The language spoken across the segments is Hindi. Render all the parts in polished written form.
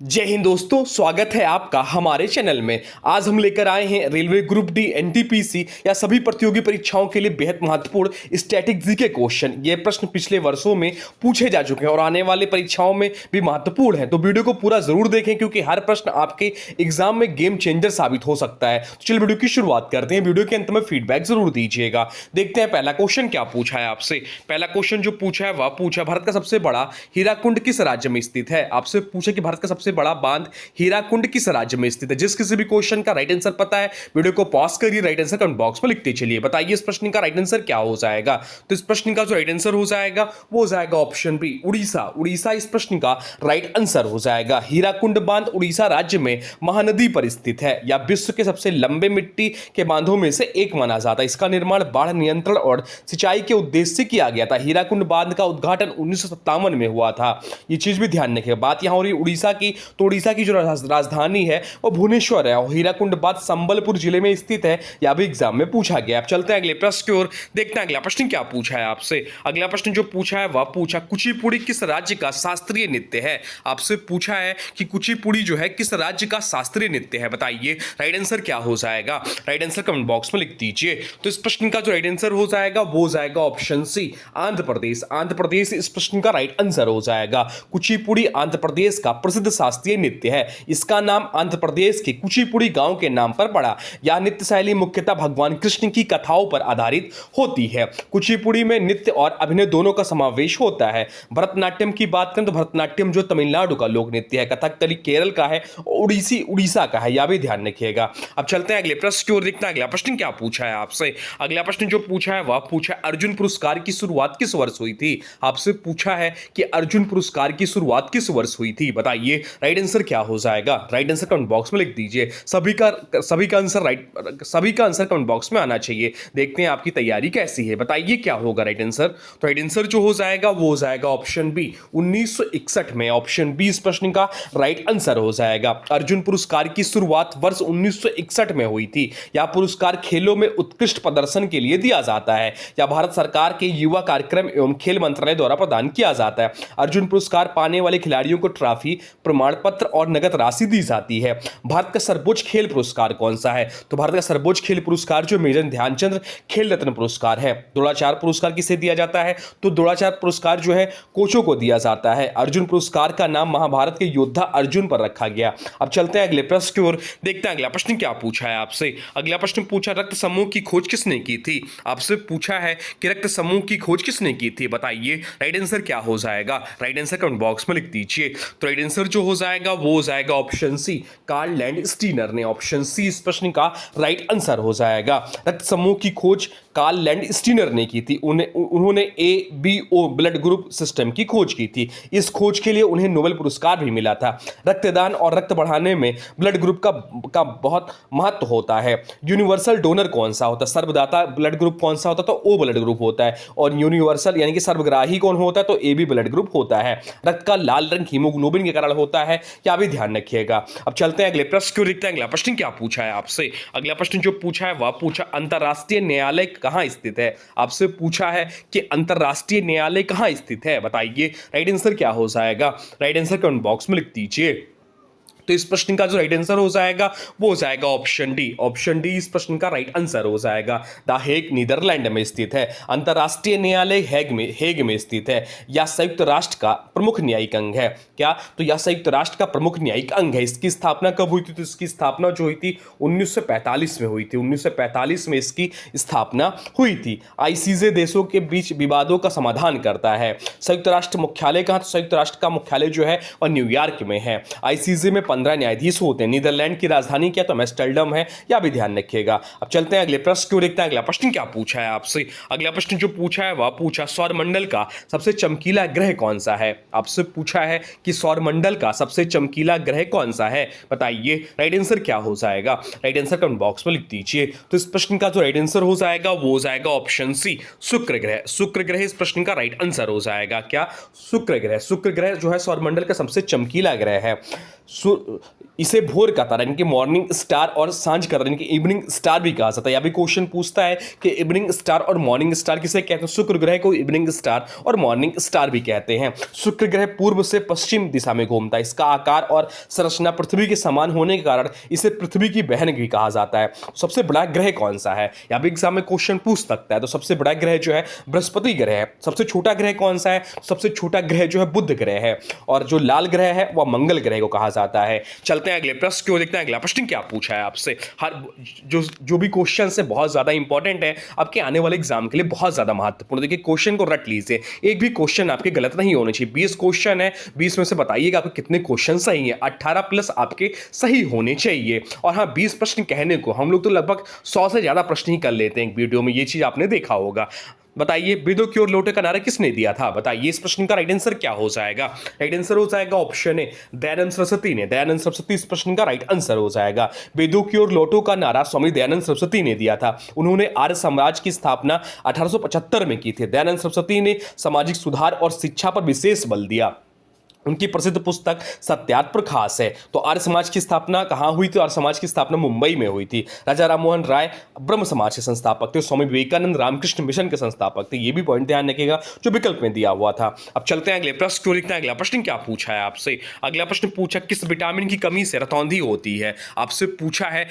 जय हिंद दोस्तों, स्वागत है आपका हमारे चैनल में। आज हम लेकर आए हैं रेलवे ग्रुप डी, एनटीपीसी या सभी प्रतियोगी परीक्षाओं के लिए बेहद महत्वपूर्ण स्टैटिक जीके क्वेश्चन। ये प्रश्न पिछले वर्षों में पूछे जा चुके हैं और आने वाले परीक्षाओं में भी महत्वपूर्ण है, तो वीडियो को पूरा जरूर देखें क्योंकि हर प्रश्न आपके एग्जाम में गेम चेंजर साबित हो सकता है। तो चलिए वीडियो की शुरुआत करते हैं। वीडियो के अंत में फीडबैक जरूर दीजिएगा। देखते हैं पहला क्वेश्चन क्या पूछा है आपसे। पहला क्वेश्चन जो पूछा है वह पूछा, भारत का सबसे बड़ा हीराकुंड किस राज्य में स्थित है। आपसे पूछा कि भारत का सबसे बड़ा बांध हीराकुंड किस राज्य में स्थित है। जिस किसी भी क्वेश्चन का राइट आंसर पता है, वीडियो को पॉज करिए, राइट आंसर कमेंट बॉक्स में लिखते चलिए। बताइए इस प्रश्न का राइट आंसर क्या हो जाएगा। तो इस प्रश्न का जो राइट आंसर हो जाएगा वो हो जाएगा ऑप्शन बी, उड़ीसा। उड़ीसा इस प्रश्न का राइट आंसर हो जाएगा। हीराकुंड बांध उड़ीसा राज्य में महानदी पर स्थित है। या विश्व के सबसे लंबे मिट्टी के बांधों में से एक माना जाता है। इसका निर्माण बाढ़ नियंत्रण और सिंचाई के उद्देश्य से किया गया था। हीराकुंड बांध का उद्घाटन 1957 में हुआ था। ये चीज भी ध्यान रखिए। बात यहां हो रही उड़ीसा की, तो उड़ीसा की जो राजधानी है वो भुवनेश्वर है और हीराकुंड बांध संबलपुर जिले में स्थित है। यह भी एग्जाम में पूछा गया। अब चलते हैं अगले प्रश्न की ओर। देखते हैं अगला प्रश्न क्या पूछा है आपसे। अगला प्रश्न जो पूछा है वह पूछा, कुचिपुड़ी किस राज्य का शास्त्रीय नृत्य है। आपसे पूछा है कि कुचिपुड़ी जो है किस राज्य का शास्त्रीय नृत्य है। बताइए राइट आंसर क्या हो जाएगा। राइट आंसर कमेंट बॉक्स में लिख दीजिए। तो इस प्रश्न का जो राइट आंसर हो जाएगा वो हो जाएगा ऑप्शन सी, आंध्र प्रदेश। आंध्र प्रदेश इस प्रश्न का राइट आंसर हो जाएगा। कुचिपुड़ी आंध्र प्रदेश का प्रसिद्ध शास्त्रीय नृत्य है। इसका नाम आंध्र प्रदेश के कुचिपुड़ी गांव के नाम पर पड़ा। यह नृत्य शैली मुख्यतः भगवान कृष्ण की कथाओं पर आधारित होती है। कुचिपुड़ी में नृत्य और अभिनय दोनों का समावेश होता है। भरतनाट्यम की बात करें तो भरतनाट्यम जो तमिलनाडु का लोक नृत्य है, कथकली केरल का है, ओडिसी उड़ीसा का है। यह भी ध्यान रखिएगा। अब चलते हैं अगले प्रश्न की ओर। देखते हैं अगला प्रश्न क्या पूछा है आपसे। अगला प्रश्न जो पूछा है वह पूछा, अर्जुन पुरस्कार की शुरुआत किस वर्ष हुई थी। आपसे पूछा है कि अर्जुन पुरस्कार की शुरुआत किस वर्ष हुई थी। बताइए राइट आंसर क्या हो जाएगा। राइट आंसर कमेंट बॉक्स में लिख दीजिए। सभी का आंसर कमेंट बॉक्स में आना चाहिए। देखते हैं आपकी तैयारी कैसी है। बताइए क्या होगा राइट आंसर। तो राइट आंसर जो हो जाएगा वो हो जाएगा ऑप्शन बी, 1961 में। ऑप्शन बी इस प्रश्न का राइट आंसर हो जाएगा। अर्जुन पुरस्कार की शुरुआत वर्ष 1961 में हुई थी। यह पुरस्कार खेलों में उत्कृष्ट प्रदर्शन के लिए दिया जाता है। यह भारत सरकार के युवा कार्यक्रम एवं खेल मंत्रालय द्वारा प्रदान किया जाता है। अर्जुन पुरस्कार पाने वाले खिलाड़ियों को ट्रॉफी, प्रमाण पत्र और नगद राशि दी जाती है। भारत का सर्वोच्च खेल पुरस्कार कौन सा है। तो भारत का सर्वोच्च खेल पुरस्कार जो मेजर ध्यानचंद खेल रत्न पुरस्कार है। द्रोणाचार्य पुरस्कार किसे दिया जाता है। तो द्रोणाचार्य पुरस्कार जो है कोचों को दिया जाता है। अर्जुन पुरस्कार का नाम महाभारत के योद्धा अर्जुन पर रखा गया। अब चलते हैं अगले प्रश्न की ओर। देखते हैं अगला प्रश्न क्या पूछा है आपसे। अगला प्रश्न पूछा, रक्त समूह की खोज किसने की थी। आपसे पूछा है कि रक्त समूह की खोज किसने की थी। बताइए राइट आंसर क्या हो जाएगा। राइट आंसर कमेंट बॉक्स में लिख दीजिए। तो राइट आंसर जो हो जाएगा वो हो जाएगा ऑप्शन सी, कार्ल लैंडस्टीनर ने। ऑप्शन सी इस प्रश्न का राइट आंसर हो जाएगा। रक्त समूह की खोज कार्ल लैंडस्टीनर ने की थी। उन्होंने ABO ब्लड ग्रुप सिस्टम की खोज की थी। इस खोज के लिए उन्हें नोबेल पुरस्कार भी मिला था। रक्तदान और रक्त बढ़ाने में ब्लड ग्रुप का बहुत महत्व होता है। यूनिवर्सल डोनर कौन सा होता है। सर्वदाता ब्लड ग्रुप कौन सा होता है। तो O ब्लड ग्रुप होता है। और यूनिवर्सल यानी कि सर्वग्राही कौन होता है। तो AB ब्लड ग्रुप होता है। रक्त का लाल रंग हीमोग्लोबिन के कारण होता है। क्या भी ध्यान रखिएगा। अब चलते हैं अगले प्रश्न क्यों। देखते हैं अगला प्रश्न क्या पूछा है आपसे। अगला प्रश्न जो पूछा है वह पूछा, अंतरराष्ट्रीय न्यायालय कहां स्थित है। आपसे पूछा है कि अंतरराष्ट्रीय न्यायालय कहां स्थित है। बताइए राइट आंसर क्या हो जाएगा। राइट आंसर कमेंट बॉक्स में लिख दीजिए। तो इस प्रश्न का जो राइट आंसर हो जाएगा वो हो जाएगा ऑप्शन डी। ऑप्शन डी इस प्रश्न का राइट आंसर हो जाएगा। द हेग नीदरलैंड में स्थित है। अंतरराष्ट्रीय न्यायालय हेग में स्थित है। यह संयुक्त राष्ट्र का प्रमुख न्यायिक अंग है। क्या, तो यह संयुक्त राष्ट्र का प्रमुख न्यायिक अंग है। इसकी स्थापना कब हुई थी। तो इसकी स्थापना जो हुई थी 1945 में हुई थी। 1945 में इसकी स्थापना हुई थी। ICJ देशों के बीच विवादों का समाधान करता है। संयुक्त राष्ट्र मुख्यालय कहां। तो संयुक्त राष्ट्र का मुख्यालय जो है वह न्यूयॉर्क में है। ICJ में 15 न्यायाधीश होते हैं। नीदरलैंड की राजधानी क्या, तो एम्स्टर्डम है। या भी ध्यान रखिएगा। अब चलते हैं अगले प्रश्न क्यों। देखते हैं अगला प्रश्न क्या पूछा है आपसे। अगला प्रश्न जो पूछा है वह पूछा, सौरमंडल का सबसे चमकीला ग्रह कौन सा है। आपसे पूछा है कि सौरमंडल का सबसे चमकीला ग्रह कौन सा है। बताइए राइट आंसर क्या हो जाएगा। राइट आंसर कमेंट बॉक्स में लिख दीजिए। तो इस प्रश्न का जो राइट आंसर हो जाएगा वो हो जाएगा ऑप्शन सी, शुक्र ग्रह। शुक्र ग्रह इस प्रश्न का राइट आंसर हो जाएगा। क्या, शुक्र ग्रह। शुक्र ग्रह जो है सौरमंडल का सबसे चमकीला ग्रह है। इसे भोर का तारा यानी कि मॉर्निंग स्टार और सांझ का तारा यानी कि इवनिंग स्टार भी कहा जाता है। अभी क्वेश्चन पूछता है कि इवनिंग स्टार और मॉर्निंग स्टार किसे कहते हैं। शुक्र ग्रह को इवनिंग स्टार और मॉर्निंग स्टार भी कहते हैं। शुक्र ग्रह पूर्व से पश्चिम दिशा में घूमता है। इसका आकार और संरचना पृथ्वी के समान होने के कारण इसे पृथ्वी की बहन भी कहा जाता है। सबसे बड़ा ग्रह कौन सा है, या भी एग्जाम में क्वेश्चन पूछ सकता है। तो सबसे बड़ा ग्रह जो है बृहस्पति ग्रह है। सबसे छोटा ग्रह कौन सा है, सबसे छोटा ग्रह जो है बुध ग्रह है। और जो लाल ग्रह है वह मंगल ग्रह को कहा जाता है। चलते हैं अगले प्रश्न को, देखते हैं अगला प्रश्न क्या पूछा है आपसे। हर जो भी क्वेश्चन है बहुत ज्यादा इंपॉर्टेंट है, आपके आने वाले एग्जाम के लिए बहुत ज्यादा महत्वपूर्ण। देखिए क्वेश्चन को रट लीजिए, एक भी क्वेश्चन आपके गलत नहीं होने चाहिए। 20 क्वेश्चन है, 20 में से बताइएगा आपके कितने क्वेश्चन सही है। 18 प्लस आपके सही होने चाहिए। और हाँ, 20 प्रश्न कहने को हम लोग तो लगभग 100 से ज्यादा प्रश्न ही कर लेते हैं एक वीडियो में, ये चीज आपने देखा होगा। बताइए वेदों की ओर लौटे का नारा किसने दिया था, बताइए इस प्रश्न का राइट आंसर क्या हो जाएगा। राइट आंसर हो जाएगा ऑप्शन ए, दयानंद सरस्वती ने। दयानंद सरस्वती इस प्रश्न का राइट आंसर हो जाएगा। वेदों की ओर लौटो का नारा स्वामी दयानंद सरस्वती ने दिया था। उन्होंने आर्य समाज की स्थापना 1875 में की थी। दयानंद सरस्वती ने सामाजिक सुधार और शिक्षा पर विशेष बल दिया। उनकी प्रसिद्ध पुस्तक सत्यार्थ प्रकाश है। तो आर्य समाज की स्थापना कहाँ हुई थी, आर्य समाज की स्थापना मुंबई में हुई थी। राजा राममोहन राय ब्रह्म समाज के संस्थापक थे। स्वामी विवेकानंद रामकृष्ण मिशन के संस्थापक थे। ये भी पॉइंट ध्यान रखिएगा जो विकल्प में दिया हुआ था। अब चलते हैं अगले प्रश्न को, देखते हैं अगला प्रश्न क्या पूछा है आपसे। अगला प्रश्न पूछा किस विटामिन की कमी से रतौंधी होती है। आपसे पूछा है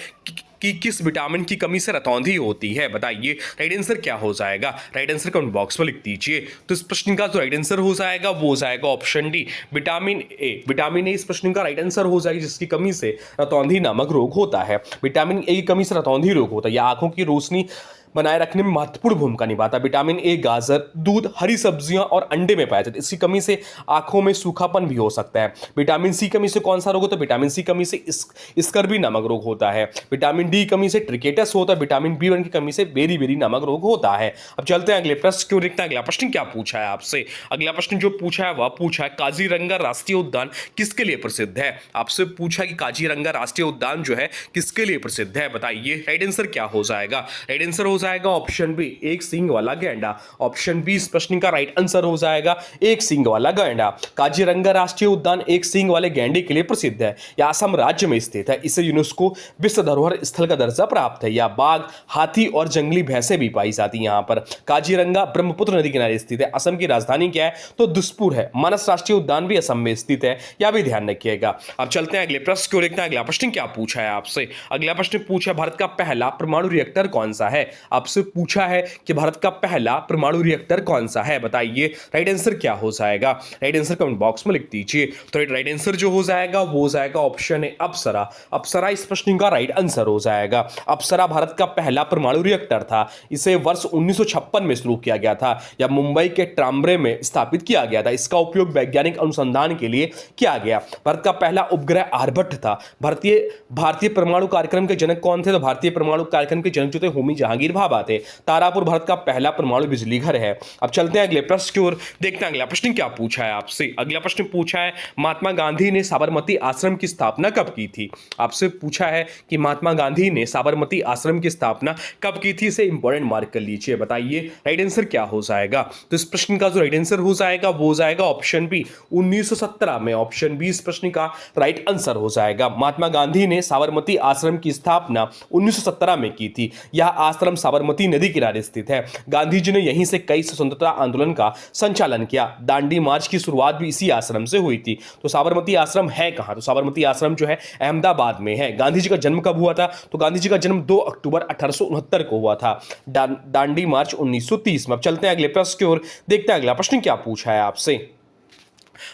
कि किस विटामिन की कमी से रतौंधी होती है, बताइए राइट आंसर क्या हो जाएगा। राइट आंसर कमेंट बॉक्स में लिख दीजिए। तो इस प्रश्न का जो राइट आंसर हो जाएगा वो हो जाएगा option D, vitamin A. Vitamin A इस प्रश्न का राइट आंसर हो जाएगा, जिसकी कमी से रतौंधी नामक रोग होता है। विटामिन ए की कमी से रतौंधी रोग होता है। यह आंखों की रोशनी बनाए रखने में महत्वपूर्ण भूमिका निभाता है। विटामिन ए गाजर, दूध, हरी सब्जियां और अंडे में पाया जाता है। इसकी कमी से आंखों में सूखापन भी हो सकता है। विटामिन सी कमी से कौन सा रोग होता है, विटामिन सी कमी से स्कर्वी नामक रोग होता है। विटामिन डी कमी से ट्रिकेटस होता है। विटामिन बी वन की कमी से बेरी बेरी नामक रोग होता है। अब चलते हैं अगले प्रश्न क्यों, देखते हैं अगला प्रश्न क्या पूछा है आपसे। अगला प्रश्न जो पूछा है वह पूछा है काजीरंगा राष्ट्रीय उद्यान किसके लिए प्रसिद्ध है। आपसे पूछा कि काजीरंगा राष्ट्रीय उद्यान जो है किसके लिए प्रसिद्ध है, बताइए राइट आंसर क्या हो जाएगा। राइट आंसर हो जाएगा ऑप्शन बी, एक सींग वाला गैंडा। ऑप्शन बी इस प्रश्न का राइट आंसर हो जाएगा, एक सींग वाला गैंडा। काजीरंगा राष्ट्रीय उद्यान एक सींग वाले गैंडे के लिए प्रसिद्ध है। यह असम राज्य में स्थित है। इसे यूनेस्को विश्व धरोहर स्थल का दर्जा प्राप्त है। यह बाघ, हाथी और जंगली भैंसें भी पाई जाती हैं। यहाँ पर काजीरंगा ब्रह्मपुत्र नदी किनारे स्थित है। असम की राजधानी क्या है, तो दिसपुर है। मानस राष्ट्रीय उद्यान भी असम में स्थित है, यह भी ध्यान रखिएगा। अब चलते हैं अगले प्रश्न को, देखते हैं अगला प्रश्न क्या पूछा है आपसे। अगला प्रश्न पूछा भारत का पहला परमाणु रिएक्टर कौन सा है। आपसे पूछा है कि भारत का पहला परमाणु रिएक्टर कौन सा है, बताइए राइट आंसर क्या हो जाएगा। राइट आंसर कमेंट बॉक्स में लिख दीजिए। तो राइट आंसर जो हो जाएगा वो हो जाएगा ऑप्शन है अप्सरा। अप्सरा इस प्रश्न का राइट आंसर हो जाएगा। अप्सरा भारत का पहला परमाणु रिएक्टर था। इसे वर्ष 1956 में शुरू किया गया था। यह मुंबई के ट्राम्ब्रे में स्थापित किया गया था। इसका उपयोग वैज्ञानिक अनुसंधान के लिए किया गया। भारत का पहला उपग्रह आर्यभट्ट था। भारतीय परमाणु कार्यक्रम के जनक कौन थे, तो भारतीय परमाणु कार्यक्रम के जनक जो थे होमी जहांगीर भाभा थे। तारापुर भारत का पहला परमाणु बिजली घर है। अब चलते हैं अगले प्रश्न की ओर, देखते हैं अगला प्रश्न क्या पूछा है आपसे। अगला प्रश्न पूछा है महात्मा गांधी ने साबरमती आश्रम की स्थापना कब की थी। आपसे पूछा है कि महात्मा गांधी ने साबरमती आश्रम की स्थापना कब की थी। इसे इंपॉर्टेंट मार्क कर लीजिए, बताइए राइट आंसर क्या हो जाएगा। तो इस प्रश्न का जो राइट आंसर हो जाएगा वो हो जाएगा ऑप्शन बी, 1917 में। ऑप्शन बी इस प्रश्न का राइट आंसर हो जाएगा। महात्मा गांधी ने साबरमती आश्रम की स्थापना 1917 में की थी। यह आश्रम साबरमती नदी किनारे स्थित है। गांधी जी ने यहीं से कई स्वतंत्रता आंदोलन का संचालन किया। दांडी मार्च की शुरुआत भी इसी आश्रम से हुई थी। तो साबरमती आश्रम है कहां, तो साबरमती आश्रम जो है अहमदाबाद में है। गांधी जी का जन्म कब हुआ था, तो गांधी जी का जन्म 2 अक्टूबर 1869 को हुआ था। दांडी मार्च 1930 में। अब चलते हैं अगले प्रश्न की ओर, देखते हैं अगला प्रश्न क्या पूछा है आपसे।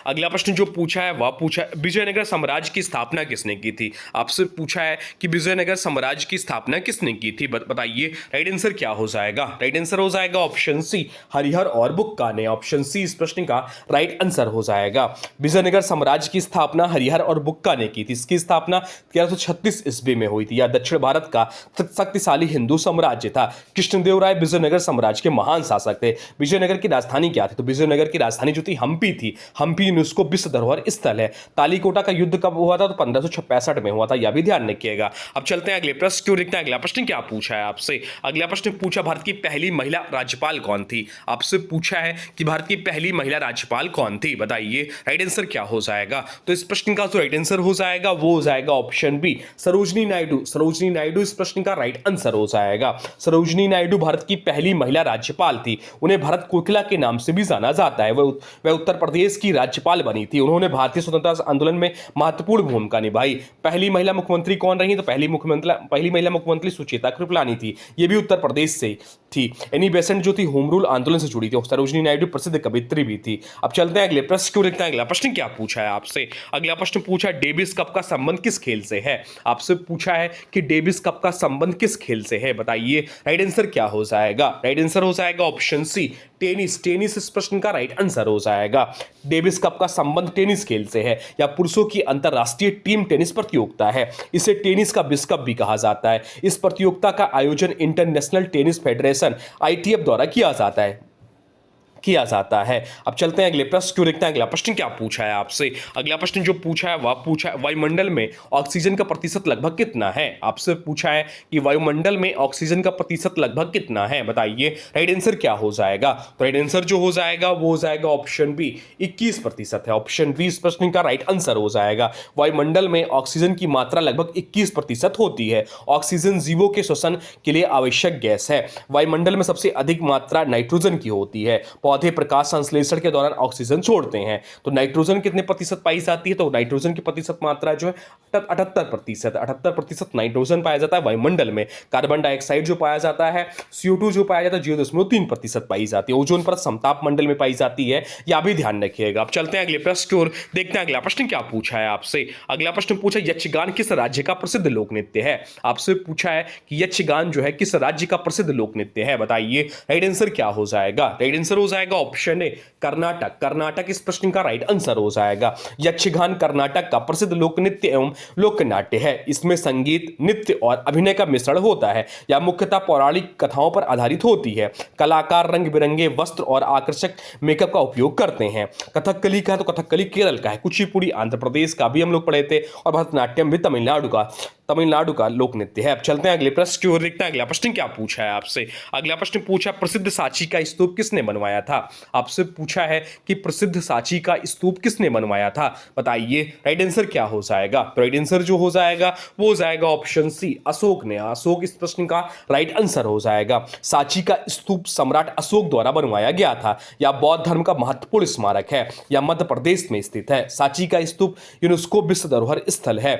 अगला प्रश्न जो पूछा है वह पूछा है विजयनगर साम्राज्य की स्थापना किसने की थी। आपसे पूछा है कि विजयनगर साम्राज्य की स्थापना किसने की थी, बताइए राइट आंसर क्या हो जाएगा। राइट आंसर हो जाएगा ऑप्शन सी, हरिहर और बुक्का ने। ऑप्शन सी इस प्रश्न का राइट आंसर हो जाएगा। विजयनगर साम्राज्य की स्थापना हरिहर और बुक्का ने की थी। इसकी स्थापना 1336 ईस्वी में हुई थी। यह दक्षिण भारत का शक्तिशाली हिंदू साम्राज्य था। कृष्णदेव राय विजयनगर साम्राज्य के महान शासक थे। विजयनगर की राजधानी क्या थी, तो विजयनगर की राजधानी जो थी हम्पी थी। हम्पी यूनेस्को विश्व धरोहर स्थल है। तालीकोटा का युद्ध कब हुआ था? तो 1565 में हुआ था, यह भी ध्यान रखिएगा। अब चलते हैं अगले प्रश्न की ओर, देखते हैं अगला प्रश्न क्या पूछा है आपसे। अगला प्रश्न पूछा, भारत की पहली महिला राज्यपाल कौन थी? आपसे पूछा है कि भारत की पहली महिला राज्यपाल कौन थी, बताइए राइट आंसर क्या हो जाएगा। तो इस प्रश्न का जो राइट आंसर हो जाएगा वो हो जाएगा ऑप्शन बी, सरोजनी नायडू। सरोजनी नायडू इस प्रश्न का राइट आंसर हो जाएगा। सरोजनी नायडू भारत की पहली महिला राज्यपाल थी। उन्हें भारत कोकिला के नाम से भी जाना जाता है। वह उत्तर प्रदेश की राज्यपाल बनी थी। उन्होंने भारतीय स्वतंत्रता आंदोलन में महत्वपूर्ण भूमिका निभाई। पहली महिला मुख्यमंत्री कौन रही? तो पहली महिला मुख्यमंत्री सुचेता कृपलानी थी। ये भी उत्तर प्रदेश से थी। एनी बेसेंट जो थी होम रूल आंदोलन से जुड़ी थी। सरोजनी नायडू प्रसिद्ध कवित्री भी थी। अब चलते हैं अगले प्रश्न को, देखते हैं अगला प्रश्न क्या पूछा है आपसे। अगला प्रश्न पूछा, डेविस कप का संबंध किस खेल से है? आपसे पूछा है कि डेविस कप का संबंध किस खेल से है, बताइए राइट आंसर क्या हो जाएगा। राइट आंसर हो जाएगा ऑप्शन सी, टेनिस। टेनिस इस प्रश्न का राइट आंसर हो जाएगा। डेविस कप का संबंध टेनिस खेल से है, या पुरुषों की अंतरराष्ट्रीय टीम टेनिस प्रतियोगिता है। इसे टेनिस का विश्व कप भी कहा जाता है। इस प्रतियोगिता का आयोजन इंटरनेशनल टेनिस फेडरेशन ITF द्वारा किया जाता है। अब चलते हैं अगले प्रश्न को, देखते हैं अगला प्रश्न क्या पूछा है आपसे। अगला प्रश्न जो पूछा है वह पूछा है, वायुमंडल में ऑक्सीजन का प्रतिशत लगभग कितना है? आपसे पूछा है कि वायुमंडल में ऑक्सीजन का प्रतिशत लगभग कितना है, बताइए राइट आंसर क्या हो जाएगा। तो राइट आंसर जो हो जाएगा वो हो जाएगा ऑप्शन बी, 21% है। ऑप्शन बी इस प्रश्न का राइट आंसर हो जाएगा। वायुमंडल में ऑक्सीजन की मात्रा लगभग 21% होती है। ऑक्सीजन जीवों के श्वसन के लिए आवश्यक गैस है। वायुमंडल में सबसे अधिक मात्रा नाइट्रोजन की होती है। पौधे प्रकाश संश्लेषण के दौरान ऑक्सीजन छोड़ते हैं। तो नाइट्रोजन कितने प्रतिशत पाई जाती है? तो नाइट्रोजन की प्रतिशत मात्रा जो है 78% नाइट्रोजन पाया जाता है वायुमंडल में। कार्बन डाइऑक्साइड जो पाया जाता है, CO2 जो पाया जाता है 0.3% पाई जाती है। ओजोन परत समताप मंडल में पाई जाती है, यह भी ध्यान रखिएगा। अब चलते हैं अगले प्रश्न की ओर, देखते हैं अगला प्रश्न क्या पूछा है आपसे। अगला प्रश्न पूछा, यक्षगान किस राज्य का प्रसिद्ध लोक नृत्य है? आपसे पूछा है कि यक्षगान जो है किस राज्य का प्रसिद्ध लोक नृत्य है, बताइए राइट आंसर क्या हो जाएगा। राइट आंसर हो जाएगा ऑप्शन ए, कर्नाटक। कर्नाटक इस प्रश्न का राइट आंसर हो जाएगा। यक्षगान कर्नाटक का प्रसिद्ध लोक नृत्य एवं लोक नाट्य है। इसमें संगीत, नृत्य और अभिनय का मिश्रण होता है। यह मुख्यतः पौराणिक कथाओं पर आधारित होती है। कलाकार रंग बिरंगे वस्त्र और आकर्षक मेकअप का उपयोग करते हैं। कथकली का, तो कथकली केरल का है। कुचिपुड़ी आंध्र प्रदेश का भी हम लोग पढ़े थे, और भरतनाट्यम भी तमिलनाडु का लोक नृत्य है। अब चलते हैं अगले प्रश्न की ओर, देखते हैं अगला प्रश्न क्या पूछा है आपसे। अगला प्रश्न पूछा, प्रसिद्ध सांची का स्तूप किसने बनवाया था? आपसे पूछा है कि प्रसिद्ध सांची का स्तूप किसने बनवाया था, बताइए राइट आंसर क्या हो जाएगा। तो राइट आंसर जो हो जाएगा वो हो जाएगा ऑप्शन सी, अशोक ने। अशोक इस प्रश्न का राइट आंसर हो जाएगा। सांची का स्तूप सम्राट अशोक द्वारा बनवाया गया था। यह बौद्ध धर्म का महत्वपूर्ण स्मारक है। यह मध्य प्रदेश में स्थित है। सांची का स्तूप यूनेस्को विश्व धरोहर स्थल है।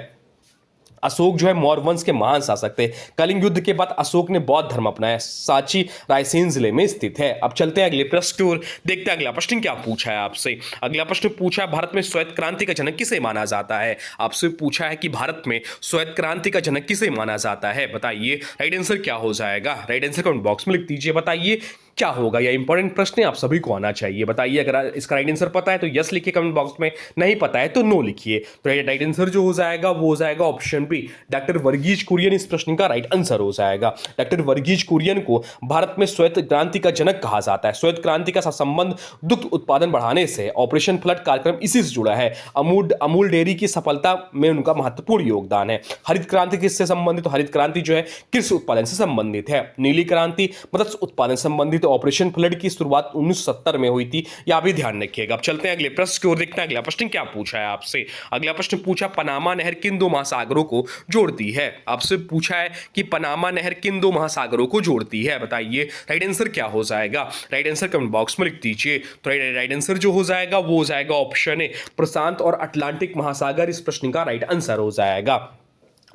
अशोक जो है मौर्य वंश के महान शासक थे। कलिंग युद्ध के बाद अशोक ने बौद्ध धर्म अपनाया। सांची रायसेन जिले में स्थित है। अब चलते हैं अगले प्रश्न की ओर, देखते हैं अगला प्रश्न क्या पूछा है आपसे। अगला प्रश्न पूछा है, भारत में श्वेत क्रांति का जनक किसे माना जाता है? आपसे पूछा है कि भारत में श्वेत क्रांति का जनक किसे माना जाता है, बताइए राइट आंसर क्या हो जाएगा। राइट आंसर कमेंट बॉक्स में लिख दीजिए, बताइए क्या होगा। यह इंपॉर्टेंट प्रश्न है, आप सभी को आना चाहिए। बताइए अगर इसका राइट आंसर पता है तो यस लिखिए कमेंट बॉक्स में, नहीं पता है तो नो लिखिए। तो राइट आंसर जो हो जाएगा वो हो जाएगा option B, doctor Verghese Kurien इस प्रश्न का राइट आंसर हो जाएगा। डॉक्टर वर्गीज कुरियन को भारत में श्वेत क्रांति का जनक कहा जाता है। श्वेत क्रांति का संबंध दुग्ध उत्पादन बढ़ाने से, ऑपरेशन फ्लड कार्यक्रम इसी से जुड़ा है। अमूल डेयरी की सफलता में उनका महत्वपूर्ण योगदान है। हरित क्रांति किससे संबंधित? तो हरित क्रांति जो है कृषि उत्पादन से संबंधित है। नीली क्रांति मत्स्य उत्पादन संबंधित। ऑपरेशन फ्लड की शुरुआत 1970 में हुई थी, यह भी ध्यान रखिएगा। अब चलते हैं अगले प्रश्न की ओर, देखते हैं अगला प्रश्न क्या पूछा है आपसे। अगला प्रश्न पूछा, पनामा नहर किन दो महासागरों को जोड़ती है? आपसे पूछा है कि पनामा नहर किन दो महासागरों को जोड़ती है, बताइए राइट आंसर क्या हो जाएगा। राइट आंसर कमेंट बॉक्स में लिख दीजिए। तो राइट आंसर जो हो जाएगा वो हो जाएगा ऑप्शन ए, प्रशांत और अटलांटिक महासागर इस प्रश्न का राइट आंसर हो जाएगा।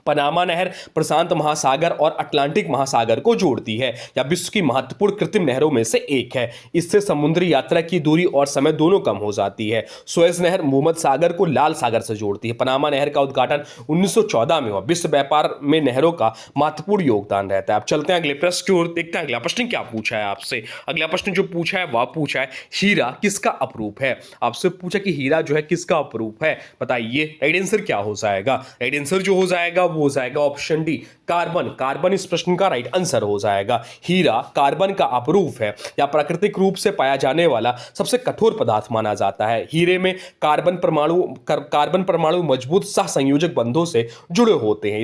पनामा नहर प्रशांत महासागर और अटलांटिक महासागर को जोड़ती है। यह विश्व की महत्वपूर्ण कृत्रिम नहरों में से एक है। इससे समुद्री यात्रा की दूरी और समय दोनों कम हो जाती है। सुएज नहर भूमध्य सागर को लाल सागर से जोड़ती है। पनामा नहर का उद्घाटन 1914 में हुआ। विश्व व्यापार में नहरों का महत्वपूर्ण योगदान रहता है। अब चलते हैं अगले प्रश्न की ओर, देखते हैं अगला प्रश्न क्या पूछा है आपसे। अगला प्रश्न जो पूछा है वह पूछा है, हीरा किसका अपरूप है? आपसे पूछा कि हीरा जो है किसका अपरूप है, बताइए राइट आंसर क्या हो जाएगा। राइट आंसर जो हो जाएगा हो जाएगा ऑप्शन डी कार्बन। कार्बन इस प्रश्न का राइट आंसर हो जाएगा। हीरा कार्बन का अपरूप है या प्राकृतिक रूप से पाया जाने वाला सबसे कठोर पदार्थ माना जाता है। हीरे में कार्बन परमाणु मजबूत सहसंयोजक बंधों से जुड़े होते हैं।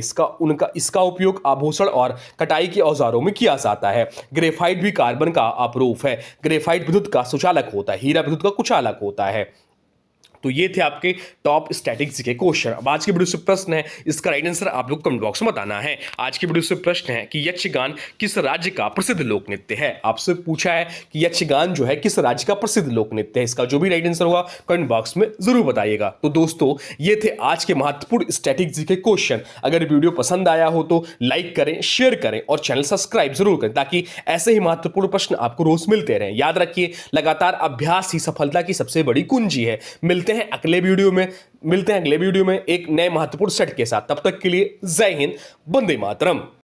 इसका उपयोग आभूषण और कटाई के औजारों में किया जाता है। ग्रेफाइट भी कार्बन का अपरूप है। ग्रेफाइट विद्युत का सुचालक होता है, हीरा विद्युत का कुचालक होता है। तो ये थे आपके टॉप स्टैटिक्स के क्वेश्चन। अब आज की वीडियो से प्रश्न है, इसका राइट आंसर आप लोग कमेंट बॉक्स में बताना है। आज की वीडियो से प्रश्न है कि यक्षगान किस राज्य का प्रसिद्ध लोक नृत्य है। आपसे पूछा है कि यक्षगान जो है किस राज्य का प्रसिद्ध लोक नृत्य है। इसका जो भी राइट आंसर होगा कमेंट बॉक्स में जरूर बताइएगा। तो दोस्तों ये थे आज के महत्वपूर्ण स्टैटिक्स के क्वेश्चन। अगर वीडियो पसंद आया हो तो लाइक करें, शेयर करें और चैनल सब्सक्राइब जरूर करें ताकि ऐसे ही महत्वपूर्ण प्रश्न आपको रोज मिलते रहें। याद रखिए, लगातार अभ्यास ही सफलता की सबसे बड़ी कुंजी है। मिलते हैं अगले वीडियो में एक नए महत्वपूर्ण सेट के साथ। तब तक के लिए जय हिंद, वंदे मातरम।